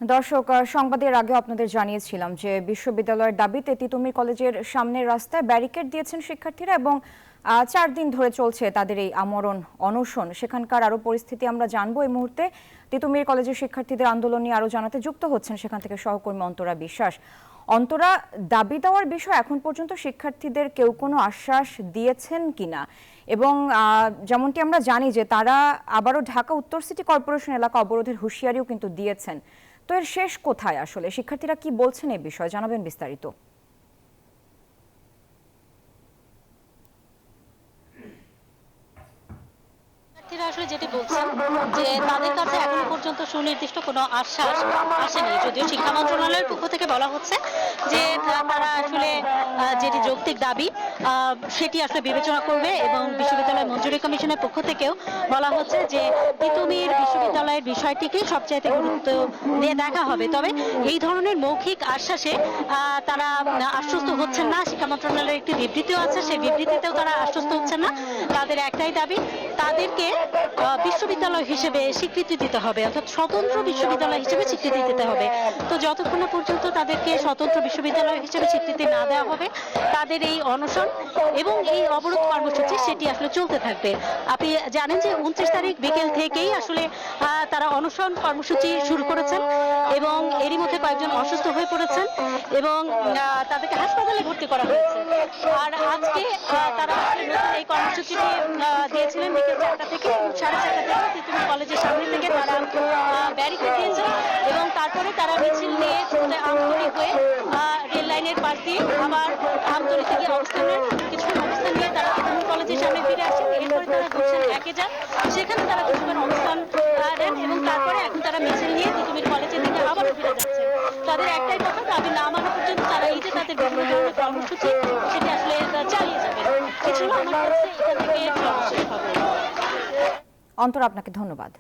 দর্শক, সংবাদের আগে আপনাদের জানিয়েছিলাম যে বিশ্ববিদ্যালয়ের দাবিতে তিতুমীর কলেজের সামনের রাস্তায় ব্যারিকেড দিয়েছেন শিক্ষার্থীরা এবং 4 দিন ধরে চলছে তাদের এই আমরণ অনশন। সেখানকার আরো পরিস্থিতি আমরা জানবো এই মুহূর্তে। তিতুমীর কলেজের শিক্ষার্থীদের আন্দোলন নিয়ে আরো জানাতে যুক্ত হচ্ছেন সেখান থেকে সহকর্মী অন্তরা বিশ্বাস। অন্তরা, দাবি দেওয়ার বিষয় এখন পর্যন্ত শিক্ষার্থীদের কেউ কোনো আশ্বাস দিয়েছেন কিনা? এবং যেমনটি আমরা জানি যে তারা আবারও ঢাকা উত্তর সিটি কর্পোরেশন এলাকা অবরোধের হুঁশিয়ারিও কিন্তু দিয়েছেন। তো এর শেষ কোথায় আসলে? শিক্ষার্থীরা কি বলছেন এই বিষয়ে জানাবেন বিস্তারিত। আসলে যেটি বলছেন যে তাদের কাছে এখনো পর্যন্ত সুনির্দিষ্ট কোনো আশ্বাস আসেনি, যদিও শিক্ষা মন্ত্রণালয়ের পক্ষ থেকে বলা হচ্ছে যে তারা আসলে যেটি যৌক্তিক দাবি সেটি আসলে বিবেচনা করবে এবং বিশ্ববিদ্যালয় মঞ্জুরি কমিশনের পক্ষ থেকেও বলা হচ্ছে যে তিতুমীর বিশ্ববিদ্যালয়ের বিষয়টিকে সবচাইতে গুরুত্ব দিয়ে দেখা হবে। তবে এই ধরনের মৌখিক আশ্বাসে তারা আশ্বস্ত হচ্ছেন না। শিক্ষা মন্ত্রণালয়ের একটি বিবৃতিও আছে, সেই বিবৃতিতেও তারা আশ্বস্ত হচ্ছেন না। তাদের একটাই দাবি, তাদেরকে বিশ্ববিদ্যালয় হিসেবে স্বীকৃতি দিতে হবে, অর্থাৎ স্বতন্ত্র বিশ্ববিদ্যালয় হিসেবে স্বীকৃতি দিতে হবে। তো যতক্ষণ না পর্যন্ত তাদেরকে স্বতন্ত্র বিশ্ববিদ্যালয় হিসেবে স্বীকৃতি না দেওয়া হবে, তাদের এই অনশন এবং এই অবরোধ কর্মসূচি সেটি আসলে চলতে থাকবে। আপনি জানেন যে 29 তারিখ বিকেল থেকেই আসলে তারা অনশন কর্মসূচি শুরু করেছেন এবং এরই মধ্যে কয়েকজন অসুস্থ হয়ে পড়েছেন এবং তাদেরকে হাসপাতালে ভর্তি করা হয়েছে। আর আজকে তারা এই কর্মসূচিটি দিয়েছিলেন বিকেল 4টা থেকে 4:30 থেকে তিতুমীর কলেজের সামনে থেকে তারা ব্যারিকেড দিয়েছেন এবং তারপরে তারা মিছিল নিয়ে আমতলী হয়ে রেল লাইনের পাশ দিয়ে আবার আমতলী থেকে কিছুক্ষণ অবস্থান নিয়ে তারা তিতুমীর কলেজের সামনে ফিরে আসেন। এরপরে তারা গুলশান 1-এ যান, সেখানে তারা কিছুক্ষণ অবস্থান নেন এবং তারপরে এখন তারা মিছিল নিয়ে তিতুমীর কলেজের দিকে আবারও ফিরে যাচ্ছে। তাদের একটাই কথা, দাবি না মানা পর্যন্ত তারা এই যে তাদের বিভিন্ন ধরনের কর্মসূচি সেটি আসলে চালিয়ে যাবেন। এছাড়াও আমার কাছে এখান থেকে সর্বশেষ খবর। অন্তরা, আপনাকে ধন্যবাদ।